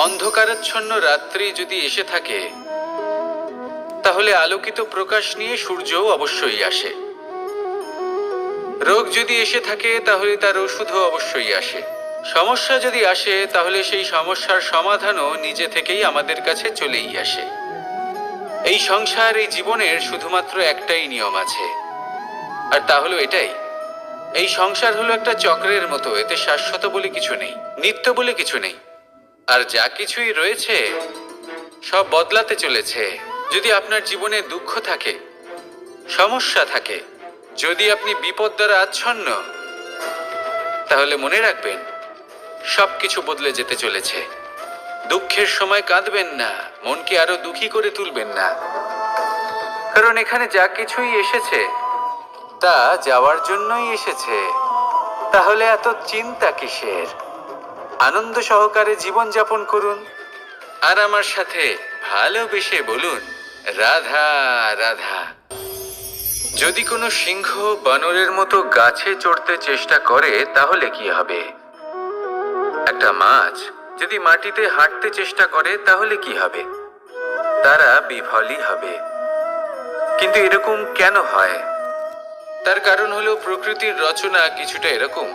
অন্ধকারাচ্ছন্ন রাত্রি যদি এসে থাকে, তাহলে আলোকিত প্রকাশ নিয়ে সূর্যও অবশ্যই আসে। রোগ যদি এসে থাকে, তাহলে তার ওষুধও অবশ্যই আসে। সমস্যা যদি আসে, তাহলে সেই সমস্যার সমাধানও নিজে থেকেই আমাদের কাছে চলেই আসে। এই সংসার, এই জীবনের শুধুমাত্র একটাই নিয়ম আছে, আর তা হলো এটাই: এই সংসার হলো একটা চক্রের মতো। এতে শাশ্বত বলে কিছু নেই, নিত্য বলে কিছু নেই। আর যা কিছুই রয়েছে সব বদলাতে চলেছে। যদি আপনার জীবনে দুঃখ থাকে, সমস্যা থাকে, যদি আপনি বিপদ দ্বারা আচ্ছন্ন, তাহলে মনে রাখবেন সবকিছু বদলে যেতে চলেছে। দুঃখের সময় কাঁদবেন না, মনকে আরো দুঃখী করে তুলবেন না, কারণ এখানে যা কিছুই এসেছে তা যাওয়ার জন্যই এসেছে। তাহলে এত চিন্তা কিসের? আনন্দ সহকারে জীবন যাপন করুন, আর আমার সাথে ভালোবেসে বলুন, রাধা রাধা। যদি কোনো সিংহ বানরের মতো গাছে চড়তে চেষ্টা করে, তাহলে কি হবে? একটা মাছ যদি মাটিতে হাঁটতে চেষ্টা করে, তাহলে কি হবে? তারা বিফলই হবে। কিন্তু এরকম কেন হয়? তার কারণ হলো প্রকৃতির রচনা কিছুটা এরকম।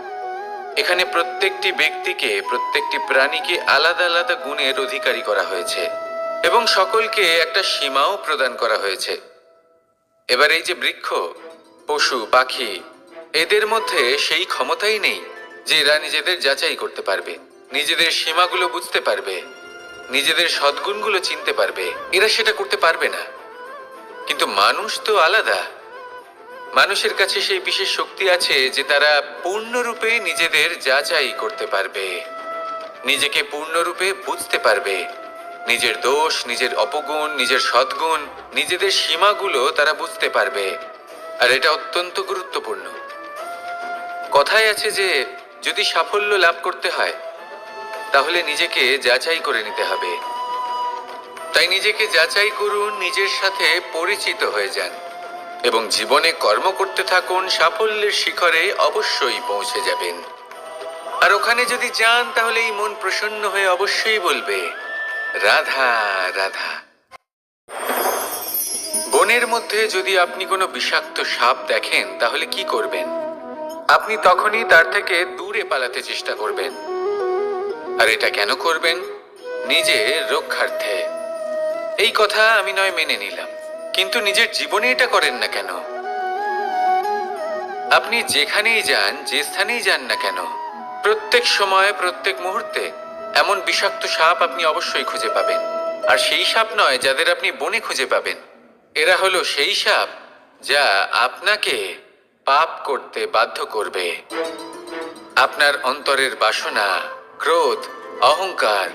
এখানে প্রত্যেকটি ব্যক্তিকে, প্রত্যেকটি প্রাণীকে আলাদা আলাদা গুণের অধিকারী করা হয়েছে, এবং সকলকে একটা সীমাও প্রদান করা হয়েছে। এবার এই যে বৃক্ষ, পশু, পাখি, এদের মধ্যে সেই ক্ষমতাই নেই যে এরা নিজেদের যাচাই করতে পারবে, নিজেদের সীমাগুলো বুঝতে পারবে, নিজেদের সদ্গুণগুলো চিনতে পারবে। এরা সেটা করতে পারবে না। কিন্তু মানুষ তো আলাদা। মানুষের কাছে সেই বিশেষ শক্তি আছে যে তারা পূর্ণরূপে নিজেদের যাচাই করতে পারবে, নিজেকে পূর্ণরূপে বুঝতে পারবে, নিজের দোষ, নিজের অপগুণ, নিজের সদ্গুণ, নিজেদের সীমাগুলো তারা বুঝতে পারবে। আর এটা অত্যন্ত গুরুত্বপূর্ণ। কথায় আছে যে যদি সাফল্য লাভ করতে হয়, তাহলে নিজেকে যাচাই করে নিতে হবে। তাই নিজেকে যাচাই করুন, নিজের সাথে পরিচিত হয়ে যান, এবং জীবনে কর্ম করতে থাকুন। সাফল্যের শিখরে অবশ্যই পৌঁছে যাবেন। আর ওখানে যদি যান, তাহলে এই মন প্রসন্ন হয়ে অবশ্যই বলবে, রাধা রাধা। বনের মধ্যে যদি আপনি কোনো বিষাক্ত সাপ দেখেন, তাহলে কি করবেন? আপনি তখনই তার থেকে দূরে পালাতে চেষ্টা করবেন। আর এটা কেন করবেন? নিজের রক্ষার্থে। এই কথা আমি নয় মেনে নিলাম, কিন্তু নিজের জীবনে এটা করেন না কেন? আপনি যেখানেই যান, যে স্থানেই যান না কেন, প্রত্যেক সময়, প্রত্যেক মুহূর্তে এমন বিষাক্ত সাপ আপনি অবশ্যই খুঁজে পাবেন। আর সেই সাপ নয় যাদের আপনি বনে খুঁজে পাবেন। এরা হলো সেই সাপ যা আপনাকে পাপ করতে বাধ্য করবে। আপনার অন্তরের বাসনা, ক্রোধ, অহংকার,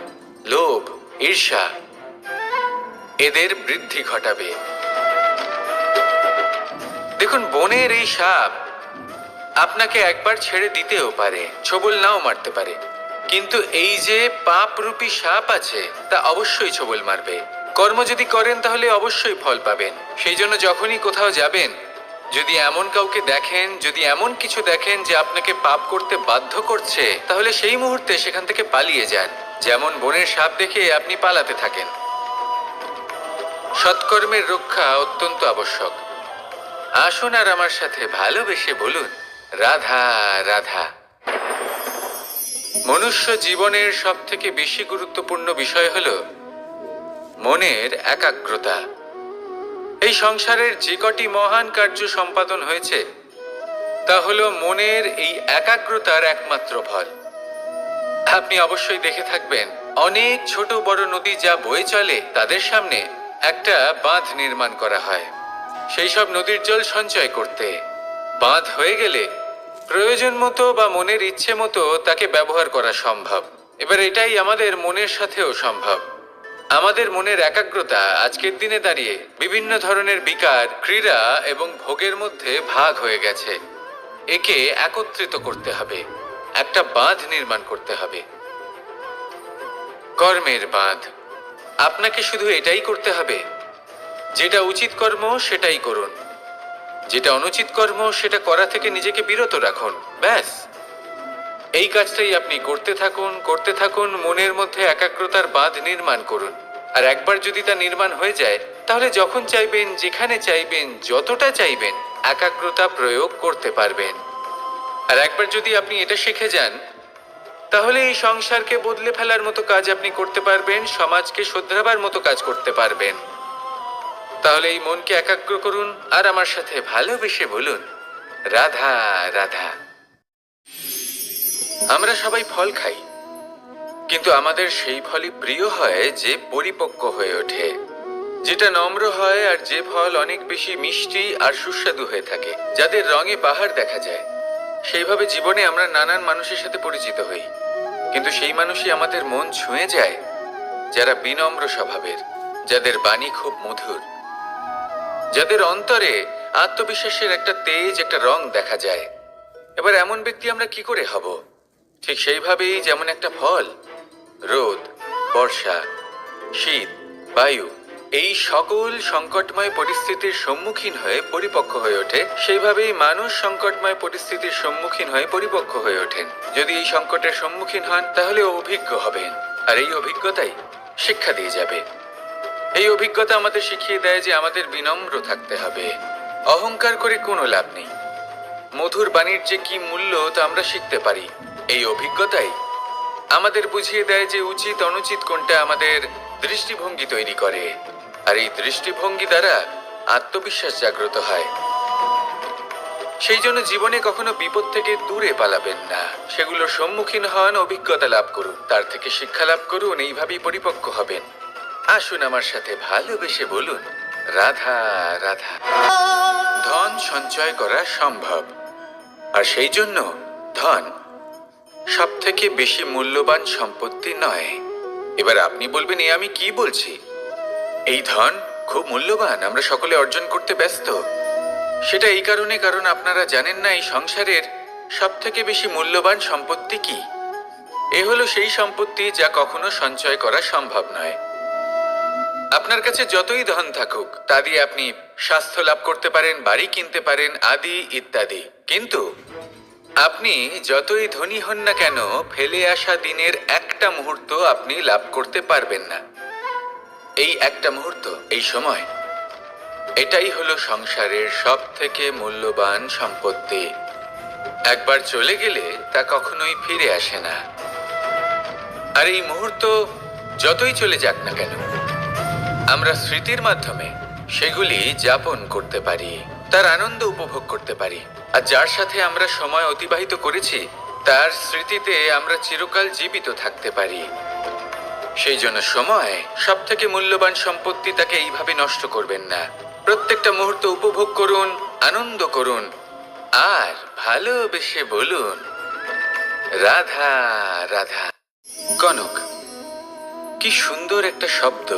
লোভ, ঈর্ষা, এদের বৃদ্ধি ঘটাবে। দেখুন, বনের এই সাপ আপনাকে একবার ছেড়ে দিতেও পারে, ছোবল নাও মারতে পারে, কিন্তু এই যে পাপরূপী সাপ আছে, তা অবশ্যই ছোবল মারবে। কর্ম যদি করেন, তাহলে অবশ্যই ফল পাবেন। সেই জন্য যখনই কোথাও যাবেন, যদি এমন কাউকে দেখেন, যদি এমন কিছু দেখেন যে আপনাকে পাপ করতে বাধ্য করছে, তাহলে সেই মুহূর্তে সেখান থেকে পালিয়ে যান। যেমন বনের সাপ দেখে আপনি পালাতে থাকেন। সৎকর্মের রক্ষা অত্যন্ত আবশ্যক। আসুন আর আমার সাথে ভালোবেসে বলুন, রাধা রাধা। মনুষ্য জীবনের সব থেকে বেশি গুরুত্বপূর্ণ বিষয় হলো মনের একাগ্রতা। এই সংসারের যে কটি মহান কার্য সম্পাদন হয়েছে, তা হলো মনের এই একাগ্রতার একমাত্র ফল। আপনি অবশ্যই দেখে থাকবেন, অনেক ছোট বড় নদী যা বয়ে চলে, তাদের সামনে একটা বাঁধ নির্মাণ করা হয় সেই সব নদীর জল সঞ্চয় করতে। বাঁধ হয়ে গেলে প্রয়োজন মতো বা মনের ইচ্ছে মতো তাকে ব্যবহার করা সম্ভব। এবার এটাই আমাদের মনের সাথেও সম্ভব। আমাদের মনের একাগ্রতা আজকের দিনে দাঁড়িয়ে বিভিন্ন ধরনের বিকার, ক্রীড়া এবং ভোগের মধ্যে ভাগ হয়ে গেছে। একে একত্রিত করতে হবে, একটা বাঁধ নির্মাণ করতে হবে, কর্মের বাঁধ। আপনাকে শুধু এটাই করতে হবে, যেটা উচিত কর্ম সেটাই করুন, যেটা অনুচিত কর্ম সেটা করা থেকে নিজেকে বিরত রাখুন, ব্যাস। এই কাজটাই আপনি করতে থাকুন, মনের মধ্যে একাগ্রতার বাঁধ নির্মাণ করুন। আর একবার যদি তা নির্মাণ হয়ে যায়, তাহলে যখন চাইবেন, যেখানে চাইবেন, যতটা চাইবেন, একাগ্রতা প্রয়োগ করতে পারবেন। আর একবার যদি আপনি এটা শিখে যান, তাহলে এই সংসারকে বদলে ফেলার মতো কাজ আপনি করতে পারবেন, সমাজকে শোধরাবার মতো কাজ করতে পারবেন। তাহলে এই মনকে একাগ্র করুন আর আমার সাথে ভালোবেসে বলুন, রাধা রাধা। আমরা সবাই ফল খাই, কিন্তু আমাদের সেই ফলই প্রিয় হয় যে পরিপক্ক হয়ে ওঠে, যেটা নম্র হয়, আর যে ফল অনেক বেশি মিষ্টি আর সুস্বাদু হয়ে থাকে, যাদের রঙে বাহার দেখা যায়। সেইভাবে জীবনে আমরা নানান মানুষের সাথে পরিচিত হই, কিন্তু সেই মানুষই আমাদের মন ছুঁয়ে যায় যারা বিনম্র স্বভাবের, যাদের বাণী খুব মধুর, যাদের অন্তরে আত্মবিশ্বাসের একটা তেজ, একটা রং দেখা যায়। এবার এমন ব্যক্তি আমরা কি করে হব? ঠিক সেইভাবেই যেমন একটা ফল রোদ, বর্ষা, শীত, বায়ু এই সকল সংকটময় পরিস্থিতির সম্মুখীন হয়ে পরিপক্ক হয়ে ওঠে, সেইভাবেই মানুষ সংকটময় পরিস্থিতির সম্মুখীন হয়ে পরিপক্ক হয়ে ওঠেন। যদি এই সংকটের সম্মুখীন হন, তাহলে অভিজ্ঞ হবেন, আর এই অভিজ্ঞতাই শিক্ষা দিয়ে যাবে। এই অভিজ্ঞতা আমাদের শিখিয়ে দেয় যে আমাদের বিনম্র থাকতে হবে। অহংকার করে কোনো লাভ নেই। মধুর বাণীর যে কি মূল্য তা আমরা শিখতে পারি। এই অভিজ্ঞতাই আমাদের বুঝিয়ে দেয় যে উচিত অনুচিত কোনটা, আমাদের দৃষ্টিভঙ্গি তৈরি করে, আর এই দৃষ্টিভঙ্গি দ্বারা আত্মবিশ্বাস জাগ্রত হয়। সেই জন্য জীবনে কখনো বিপদ থেকে দূরে পালাবেন না, সেগুলোর সম্মুখীন হন, অভিজ্ঞতা লাভ করুন, তার থেকে শিক্ষা লাভ করুন, এইভাবেই পরিপক্ক হবেন। আসুন আমার সাথে ভালোবেসে বলুন, রাধা রাধা। ধন সঞ্চয় করা সম্ভব, আর সেই জন্য ধন সব থেকে বেশি মূল্যবান সম্পত্তি নয়। এবার আপনি বলবেন, এ আমি কি বলছি? এই ধন খুব মূল্যবান, আমরা সকলে অর্জন করতে ব্যস্ত। সেটা এই কারণে, কারণ আপনারা জানেন না এই সংসারের সব থেকে বেশি মূল্যবান সম্পত্তি কি। এ হলো সেই সম্পত্তি যা কখনো সঞ্চয় করা সম্ভব নয়। আপনার কাছে যতই ধন থাকুক, তা দিয়ে আপনি স্বাস্থ্য লাভ করতে পারেন, বাড়ি কিনতে পারেন, আদি ইত্যাদি, কিন্তু আপনি যতই ধনী হন না কেন, ফেলে আসা দিনের একটা মুহূর্ত আপনি লাভ করতে পারবেন না। এই একটা মুহূর্ত, এই সময়, এটাই হলো সংসারের সব থেকে মূল্যবান সম্পত্তি। একবার চলে গেলে তা কখনোই ফিরে আসে না। আর এই মুহূর্ত যতই চলে যাক না কেন, আমরা স্মৃতির মাধ্যমে সেগুলি যাপন করতে পারি, তার আনন্দ উপভোগ করতে পারি। আর যার সাথে আমরা সময় অতিবাহিত করেছি, তার স্মৃতিতে আমরা চিরকাল জীবিত থাকতে পারি। সেই জন্য সময় সব থেকে মূল্যবান সম্পত্তি, তাকে এইভাবে নষ্ট করবেন না। প্রত্যেকটা মুহূর্ত উপভোগ করুন, আনন্দ করুন, আর ভালোবেসে বলুন, রাধা রাধা। কনক, কি সুন্দর একটা শব্দ।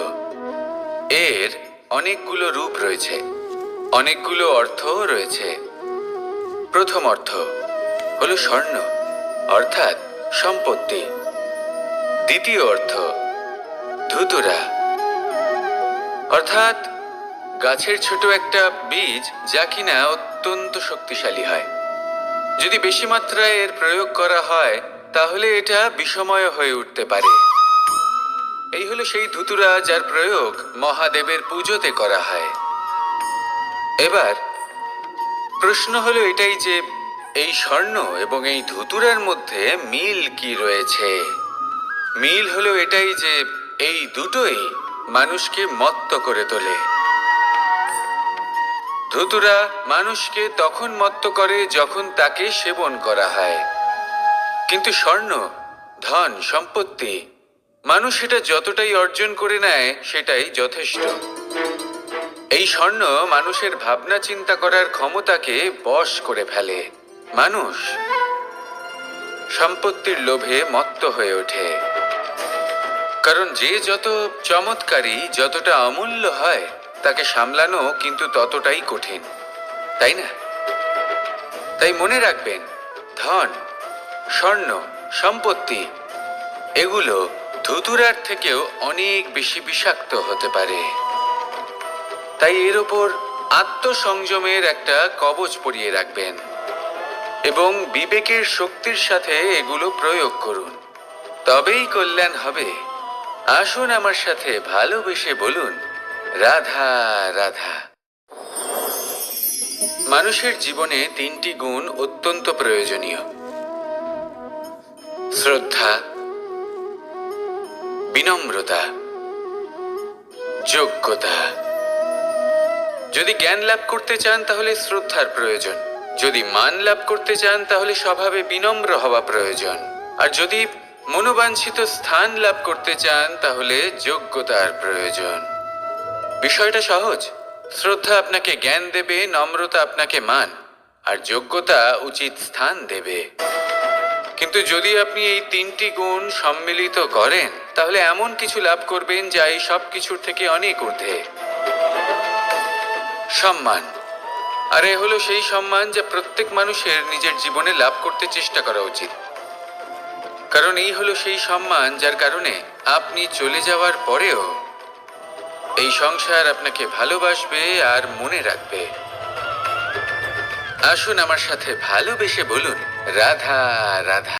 এর অনেকগুলো রূপ রয়েছে, অনেকগুলো অর্থও রয়েছে। প্রথম অর্থ হলো স্বর্ণ, অর্থাৎ সম্পত্তি। দ্বিতীয় অর্থ ধুতুরা, অর্থাৎ গাছের ছোট একটা বীজ, যা কিনা অত্যন্ত শক্তিশালী হয়। যদি বেশি মাত্রায় এর প্রয়োগ করা হয়, তাহলে এটা বিষময় হয়ে উঠতে পারে। এই হলো সেই ধুতুরা যার প্রয়োগ মহাদেবের পুজোতে করা হয়। এবার প্রশ্ন হলো এটাই যে এই স্বর্ণ এবং এই ধুতুরার মধ্যে মিল কি রয়েছে। মিল হলো এটাই যে এই দুটোই মানুষকে মত্ত করে তোলে। ধুতুরা মানুষকে তখন মত্ত করে যখন তাকে সেবন করা হয়, কিন্তু স্বর্ণ, ধন, সম্পত্তি, মানুষ সেটা যতটাই অর্জন করে নেয় সেটাই যথেষ্ট। এই স্বর্ণ মানুষের ভাবনা চিন্তা করার ক্ষমতাকে বশ করে ফেলে। মানুষ সম্পত্তির লোভে মত্ত হয়ে ওঠে, কারণ যে যত চমৎকারী, যতটা অমূল্য হয়, তাকে সামলানো কিন্তু ততটাই কঠিন, তাই না? তাই মনে রাখবেন, ধন, স্বর্ণ, সম্পত্তি এগুলো ধুতুরার থেকেও অনেক বেশি বিষাক্ত হতে পারে। তাই এর ওপর আত্মসংযমের একটা কবচ পরিয়ে রাখবেন। এবং বিবেকের শক্তির সাথে এগুলো প্রয়োগ করুন, তবেই কল্যাণ হবে। আসুন আমার সাথে ভালোবেসে বলুন, রাধা রাধা। মানুষের জীবনে তিনটি গুণ অত্যন্ত প্রয়োজনীয়: শ্রদ্ধা, বিনম্রতা, যোগ্যতা। যদি জ্ঞান লাভ করতে চান তাহলে শ্রদ্ধার প্রয়োজন, যদি মান লাভ করতে চান তাহলে স্বভাবে বিনম্র হওয়া প্রয়োজন, আর যদি মনোবাঞ্ছিত স্থান লাভ করতে চান তাহলে যোগ্যতার প্রয়োজন। বিষয়টা সহজ। শ্রদ্ধা আপনাকে জ্ঞান দেবে, নম্রতা আপনাকে মান, আর যোগ্যতা উচিত স্থান দেবে। কিন্তু যদি আপনি এই তিনটি গুণ সম্মিলিত করেন তাহলে এমন কিছু লাভ করবেন যা এই সব কিছুর থেকে অনেক ঊর্ধ্বে: সম্মান। আর এ হলো সেই সম্মান যা প্রত্যেক মানুষের নিজের জীবনে লাভ করতে চেষ্টা করা উচিত, কারণ এই হলো সেই সম্মান যার কারণে আপনি চলে যাওয়ার পরেও এই সংসার আপনাকে ভালোবাসবে আর মনে রাখবে। আসুন আমার সাথে ভালোবেসে বলুন, রাধা রাধা।